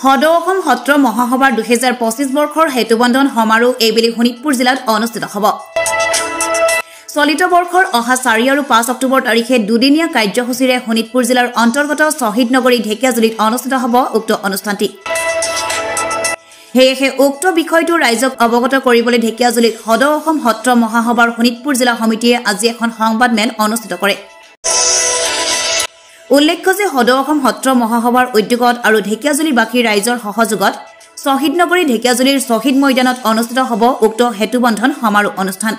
সদৌ অসম সত্ৰ মহাসভাৰ 2025 বৰ্ষৰ হেতুবন্ধন সমাৰোহ এইবেলি শোণিতপুৰ জিলাত অনুষ্ঠিত হ'ব। চলিত বৰ্ষৰ অহা 4 আৰু 5 অক্টোবৰ তাৰিখে দুদিনীয়া কাৰ্যসূচীৰে শোণিতপুৰ জিলাৰ অন্তৰ্গত শ্বহীদ নগৰী ঢেকিয়াজুলিত অনুষ্ঠিত হ'ব উক্ত অনুষ্ঠানটি। সেয়েহে উক্ত বিষয়টো ৰাইজক অৱগত কৰিবলৈ ঢেকিয়াজুলিত সদৌ অসম সত্ৰ মহাসভাৰ শোণিতপুৰ জিলা সমিতিয়ে আজি এখন সংবাদমেল অনুষ্ঠিত কৰে। উল্লেখ্য যে সদৌ অসম সত্ৰ মহাসভাৰ উদ্যোগত আৰু ঢেকিয়াজুলিবাসী ৰাইজৰ সহযোগত শ্বহীদ নগৰী ঢেকিয়াজুলিৰ শ্বহীদ মৈদানত অনুষ্ঠিত হ'ব উক্ত হেতুবন্ধন সমাৰোহ অনুষ্ঠান।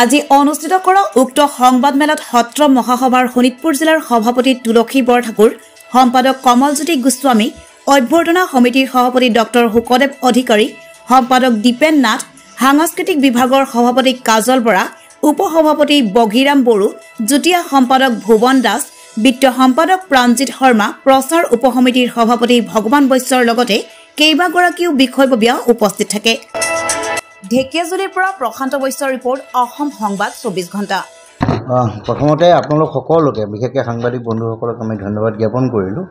আজি অনুষ্ঠিত কৰা উক্ত সংবাদমেলত সত্ৰ মহাসভাৰ শোণিতপুৰ জিলাৰ সভাপতি তুলসী বৰঠাকুৰ, সম্পাদক কমলজ্যোতি গোস্বামী, অভ্যৰ্থনা সমিতিৰ সভাপতি ডক্টৰ শুকদেৱ অধিকাৰী, সম্পাদক দীপেন নাথ, সাংস্কৃতিক বিভাগৰ সভাপতি কাজল বৰা, উপসভাপতি বগীৰাম বড়ো, যুটীয়া সম্পাদক ভুৱন দাস, বিত্ত সম্পাদক প্ৰাণজিৎ শৰ্মা, প্ৰচাৰ উপসমিতিৰ সভাপতি ভগৱান বৈশ্যৰ লগতে কেইবাগৰাকীও বিষয়ববীয়া উপস্থিত থাকে। ঢেকিয়াজুলিৰ পৰা প্ৰশান্ত বৈশ্যৰ ৰিপৰ্ট, অসম সংবাদ 24 ঘণ্টা। প্ৰথমতে আপোনালোক সকলোকে বিশেষকৈ সাংবাদিক বন্ধুসকলক আমি ধন্যবাদ জ্ঞাপন কৰিলোঁ,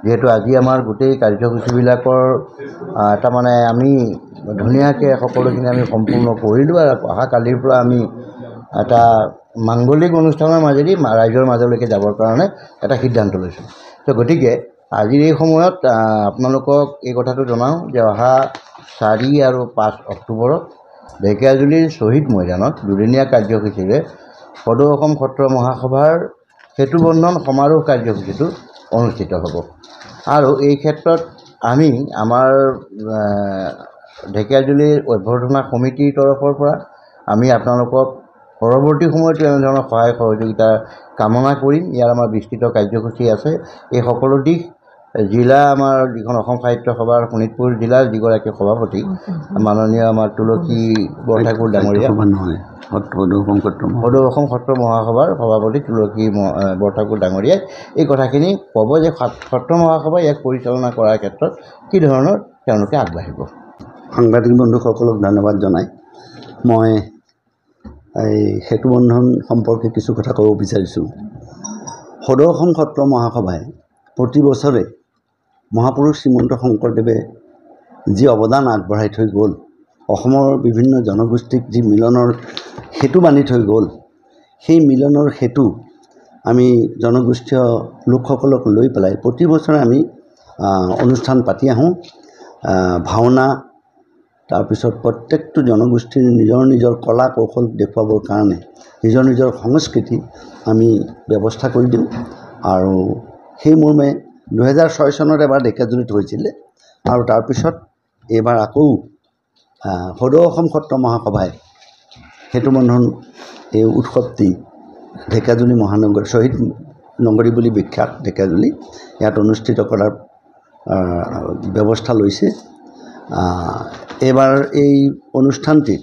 যিহেতু আজি আমাৰ গোটেই কাৰ্যসূচীবিলাকৰ এটা আমি ধুনীয়াকৈ সকলোখিনি আমি সম্পূৰ্ণ কৰিলোঁ আৰু অহা কালিৰ পৰা আমি এটা মাংগলিক অনুষ্ঠানৰ মাজেদি ৰাইজৰ মাজলৈকে যাবৰ কাৰণে এটা সিদ্ধান্ত লৈছোঁ। তো গতিকে আজিৰ এই সময়ত আপোনালোকক এই কথাটো জনাওঁ যে অহা 4 আৰু 5 অক্টোবৰত ঢেকিয়াজুলিৰ শ্বহীদ মৈদানত দুদিনীয়া কাৰ্যসূচীৰে সদৌ অসম সত্ৰ মহাসভাৰ হেতুবন্ধন সমাৰোহ কাৰ্যসূচীটো অনুষ্ঠিত হ'ব। আৰু এই ক্ষেত্ৰত আমি আমাৰ ঢেকিয়াজুলিৰ অভ্যৰ্থনা সমিতিৰ তৰফৰ পৰা আমি আপোনালোকক পৰৱৰ্তী সময়তো এনেধৰণৰ সহায় সহযোগিতা কামনা কৰিম। ইয়াৰ আমাৰ বিস্তৃত কাৰ্যসূচী আছে। এই সকলো দিশ জিলা আমাৰ যিখন অসম সাহিত্য সভাৰ শোণিতপুৰ জিলাৰ যিগৰাকী সভাপতি মাননীয় আমাৰ তুলসী বৰঠাকুৰ ডাঙৰীয়া, সদৌ অসম সত্ৰ মহাসভাৰ সভাপতি তুলসী বৰঠাকুৰ ডাঙৰীয়াই এই কথাখিনি ক'ব যে সত্ৰ মহাসভাই ইয়াক পৰিচালনা কৰাৰ ক্ষেত্ৰত কি ধৰণৰ তেওঁলোকে আগবাঢ়িব। সাংবাদিক বন্ধুসকলক ধন্যবাদ জনাই মই এই হেতুবন্ধন সম্পৰ্কে কিছু কথা ক'ব বিচাৰিছোঁ। সদৌ অসম সত্ৰ মহাসভাই প্ৰতি বছৰে মহাপুৰুষ শ্ৰীমন্ত শংকৰদেৱে যি অৱদান আগবঢ়াই থৈ গ'ল, অসমৰ বিভিন্ন জনগোষ্ঠীক যি মিলনৰ সেতু বান্ধি থৈ গ'ল, সেই মিলনৰ সেতু আমি জনগোষ্ঠীয় লোকসকলক লৈ পেলাই প্ৰতি বছৰে আমি অনুষ্ঠান পাতি আহোঁ। ভাওনা, তাৰপিছত প্ৰত্যেকটো জনগোষ্ঠীৰ নিজৰ নিজৰ কলা কৌশল দেখুৱাবৰ কাৰণে নিজৰ নিজৰ সংস্কৃতি আমি ব্যৱস্থা কৰি দিওঁ। আৰু সেই মৰ্মে 2006 চনত এবাৰ ঢেকিয়াজুলিত হৈছিলে আৰু তাৰপিছত এইবাৰ আকৌ সদৌ অসম সত্ৰ মহাসভাই হেতুবন্ধন এই উৎসৱটি ঢেকিয়াজুলি মহানগৰ শ্বহীদ নগৰী বুলি বিখ্যাত ঢেকিয়াজুলি ইয়াত অনুষ্ঠিত কৰাৰ ব্যৱস্থা লৈছে। এইবাৰ এই অনুষ্ঠানটিত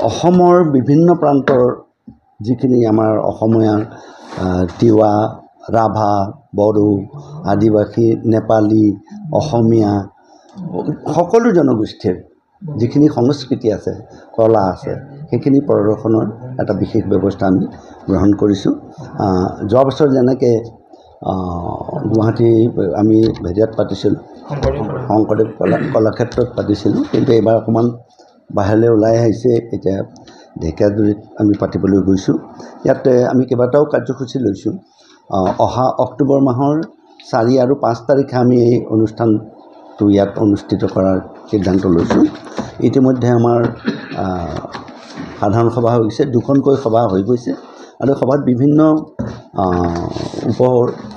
অসমৰ বিভিন্ন প্ৰান্তৰ যিখিনি আমাৰ অসমীয়া তিৱা, ৰাভা, বড়ো, আদিবাসী, নেপালী, অসমীয়া সকলো জনগোষ্ঠীৰ যিখিনি সংস্কৃতি আছে, কলা আছে, সেইখিনি প্ৰদৰ্শনৰ এটা বিশেষ ব্যৱস্থা আমি গ্ৰহণ কৰিছোঁ। যোৱা বছৰ যেনেকৈ গুৱাহাটী আমি হেৰিয়াত পাতিছিলোঁ, শংকৰদেৱ কলাক্ষেত্ৰত পাতিছিলোঁ, কিন্তু এইবাৰ অকণমান বাহিৰলৈ ওলাই আহিছে। এতিয়া ঢেকিয়াজুলিত আমি পাতিবলৈ গৈছোঁ। ইয়াতে আমি কেইবাটাও কাৰ্যসূচী লৈছোঁ। অহা অক্টোবৰ মাহৰ 4 আৰু 5 তাৰিখে আমি এই অনুষ্ঠানটো ইয়াত অনুষ্ঠিত কৰাৰ সিদ্ধান্ত লৈছোঁ। ইতিমধ্যে আমাৰ সাধাৰণ সভা হৈছে, 2খনকৈ সভা হৈ গৈছে আৰু সভাত বিভিন্ন উপ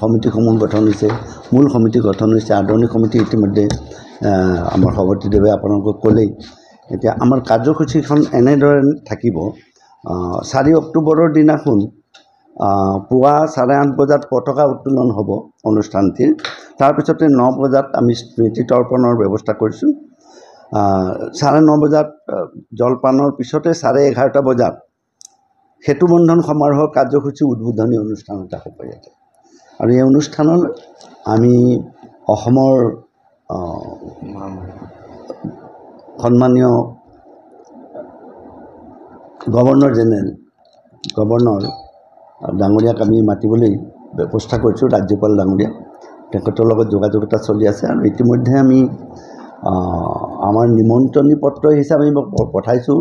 সমিতিসমূহ গঠন হৈছে, মূল সমিতি গঠন হৈছে, আদৰণি সমিতি ইতিমধ্যে আমাৰ সভাপতিদেৱে আপোনালোকক ক'লেই। এতিয়া আমাৰ কাৰ্যসূচীখন এনেদৰে থাকিব। 4 অক্টোবৰৰ দিনাখন পুৱা 8:30 বজাত পতাকা উত্তোলন হ'ব অনুষ্ঠানটিৰ। তাৰপিছতে 9 বজাত আমি স্মৃতি তৰ্পণৰ ব্যৱস্থা কৰিছোঁ। 9:30 বজাত জলপানৰ পিছতে 11:30 বজাত হেতুবন্ধন সমাৰোহৰ কাৰ্যসূচী উদ্বোধনী অনুষ্ঠান এটা হ'ব ইয়াতে। আৰু এই অনুষ্ঠানলৈ আমি অসমৰ সন্মানীয় গভৰ্ণৰ ডাঙৰীয়াক আমি মাতিবলৈ ব্যৱস্থা কৰিছোঁ ৰাজ্যপাল ডাঙৰীয়া তেখেতৰ লগত যোগাযোগ এটা চলি আছে আৰু ইতিমধ্যে আমি আমাৰ নিমন্ত্ৰণী পত্ৰ হিচাপে আমি পঠাইছোঁ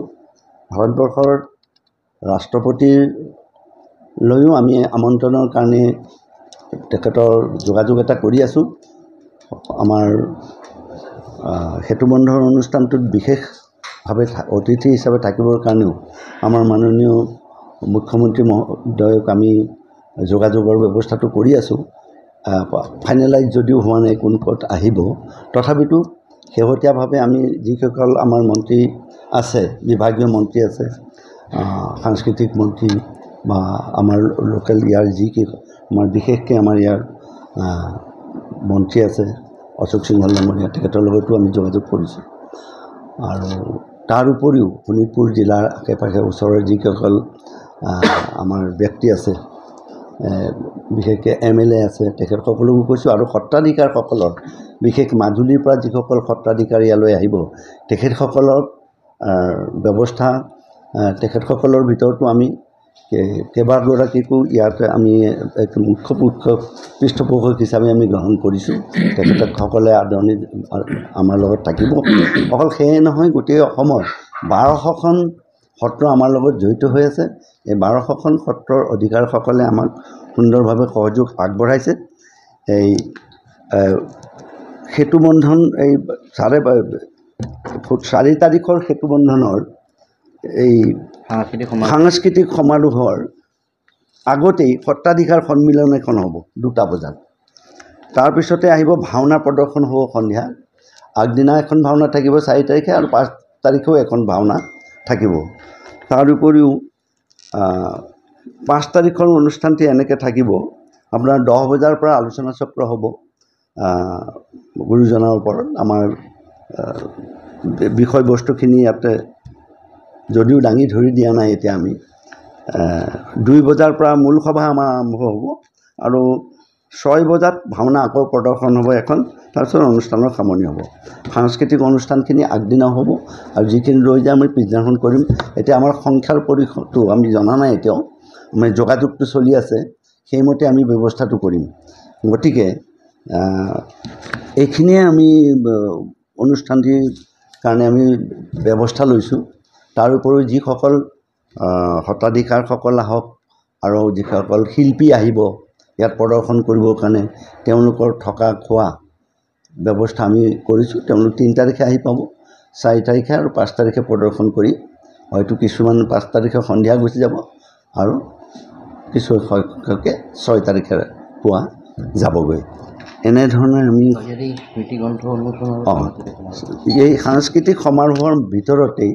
ভাৰতবৰ্ষৰ ৰাষ্ট্ৰপতিলৈও আমি আমন্ত্ৰণৰ কাৰণে তেখেতৰ যোগাযোগ এটা কৰি আছোঁ। আমাৰ সেতুবন্ধৰ অনুষ্ঠানটোত বিশেষভাৱে অতিথি হিচাপে থাকিবৰ কাৰণেও আমাৰ মাননীয় মুখ্যমন্ত্ৰী মহোদয়ক আমি যোগাযোগৰ ব্যৱস্থাটো কৰি আছোঁ। ফাইনেলাইজ যদিও হোৱা নাই কোন ক'ত আহিব, তথাপিতো শেহতীয়াভাৱে আমি যিসকল আমাৰ মন্ত্ৰী আছে, বিভাগীয় মন্ত্ৰী আছে, সাংস্কৃতিক মন্ত্ৰী বা আমাৰ লোকেল ইয়াৰ আমাৰ বিশেষকৈ আমাৰ ইয়াৰ মন্ত্ৰী আছে অশোক সিংহল ডাঙৰীয়া, তেখেতৰ লগতো আমি যোগাযোগ কৰিছোঁ। আৰু তাৰ উপৰিও শোণিতপুৰ জিলাৰ আশে পাশে ওচৰৰ যিসকল আমাৰ ব্যক্তি আছে, বিশেষকৈ MLA আছে, তেখেতসকলকো কৈছোঁ। আৰু সত্ৰাধিকাৰসকলৰ বিশেষ মাজুলীৰ পৰা যিসকল সত্ৰাধিকাৰ ইয়ালৈ আহিব, তেখেতসকলৰ ব্যৱস্থা, তেখেতসকলৰ ভিতৰতো আমি কেইবাগৰাকীকো ইয়াতে আমি এক মুখ্য পৃষ্ঠপোষক হিচাপে আমি গ্ৰহণ কৰিছোঁ। তেখেতসকলে আদৰণি আমাৰ লগত থাকিব। অকল সেয়ে নহয়, গোটেই অসমৰ 1200খন সত্ৰ আমাৰ লগত জড়িত হৈ আছে। এই 1200খন সত্ৰৰ অধিকাৰসকলে আমাক সুন্দৰভাৱে সহযোগ আগবঢ়াইছে। এই সেতুবন্ধন এই 4 তাৰিখৰ সেতুবন্ধনৰ এই সাংস্কৃতিক সমাৰোহৰ আগতেই সত্ৰাধিকাৰ সন্মিলন এখন হ'ব 2টা বজাত। তাৰপিছতে আহিব ভাওনা প্ৰদৰ্শন হ'ব সন্ধিয়া। আগদিনা এখন ভাওনা থাকিব 4 তাৰিখে আৰু 5 তাৰিখেও এখন ভাওনা থাকিব। তাৰ উপৰিও 5 তাৰিখৰ অনুষ্ঠানটি এনেকৈ থাকিব, আপোনাৰ 10 বজাৰ পৰা আলোচনা চক্ৰ হ'ব গুৰুজনাৰ ওপৰত। আমাৰ বিষয়বস্তুখিনি ইয়াতে যদিও দাঙি ধৰি দিয়া নাই, এতিয়া আমি 2 বজাৰ পৰা মূল সভা আমাৰ আৰম্ভ হ'ব আৰু 6 বজাত ভাওনা আকৌ প্ৰদৰ্শন হ'ব এখন, তাৰপিছত অনুষ্ঠানৰ সামৰণি হ'ব। সাংস্কৃতিক অনুষ্ঠানখিনি আগদিনা হ'ব আৰু যিখিনি ৰৈ যায় আমি পিছদিনাখন কৰিম। এতিয়া আমাৰ সংখ্যাৰ পৰিসৰটো আমি জনা নাই, এতিয়াও আমি যোগাযোগটো চলি আছে, সেইমতে আমি ব্যৱস্থাটো কৰিম। গতিকে এইখিনিয়ে আমি অনুষ্ঠানটিৰ কাৰণে আমি ব্যৱস্থা লৈছোঁ। তাৰ উপৰিও যিসকল সত্ৰাধিকাৰসকল আহক আৰু যিসকল শিল্পী আহিব ইয়াত প্ৰদৰ্শন কৰিবৰ কাৰণে, তেওঁলোকৰ থকা খোৱা ব্যৱস্থা আমি কৰিছোঁ। তেওঁলোক 3 তাৰিখে আহি পাব, 4 তাৰিখে আৰু 5 তাৰিখে প্ৰদৰ্শন কৰি হয়তো কিছুমান 5 তাৰিখে সন্ধিয়া গুচি যাব আৰু কিছু সংখ্যকে 6 তাৰিখে পুৱা যাবগৈ। এনেধৰণে আমি এই সাংস্কৃতিক সমাৰোহৰ ভিতৰতেই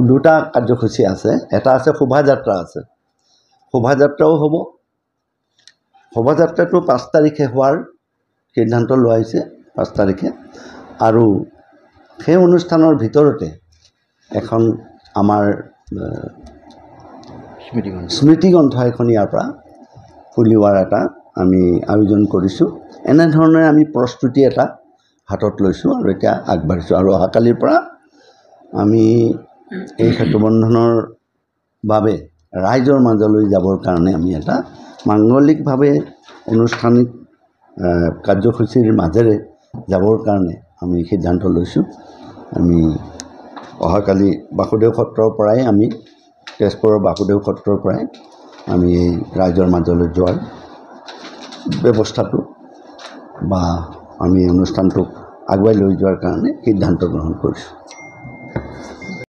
2টা কাৰ্যসূচী আছে। এটা আছে শোভাযাত্ৰা আছে, শোভাযাত্ৰাও হ'ব। শোভাযাত্ৰাটো 5 তাৰিখে হোৱাৰ সিদ্ধান্ত লোৱা হৈছে, 5 তাৰিখে। আৰু সেই অনুষ্ঠানৰ ভিতৰতে এখন আমাৰ স্মৃতিগ্ৰন্থ এখন ইয়াৰ পৰা উলিওৱাৰ এটা আমি আয়োজন কৰিছোঁ। এনেধৰণে আমি প্ৰস্তুতি এটা হাতত লৈছোঁ আৰু এতিয়া আগবাঢ়িছোঁ। আৰু অহাকালিৰ পৰা আমি এই সেতুবন্ধনৰ বাবে ৰাইজৰ মাজলৈ যাবৰ কাৰণে আমি এটা মাংগলিকভাৱে আনুষ্ঠানিক কাৰ্যসূচীৰ মাজেৰে যাবৰ কাৰণে আমি সিদ্ধান্ত লৈছোঁ। আমি অহাকালি বাসুদেৱ সত্ৰৰ পৰাই আমি তেজপুৰৰ বাসুদেৱ সত্ৰৰ পৰাই আমি এই ৰাইজৰ মাজলৈ যোৱাৰ ব্যৱস্থাটো বা আমি অনুষ্ঠানটোক আগুৱাই লৈ যোৱাৰ কাৰণে সিদ্ধান্ত গ্ৰহণ কৰিছোঁ।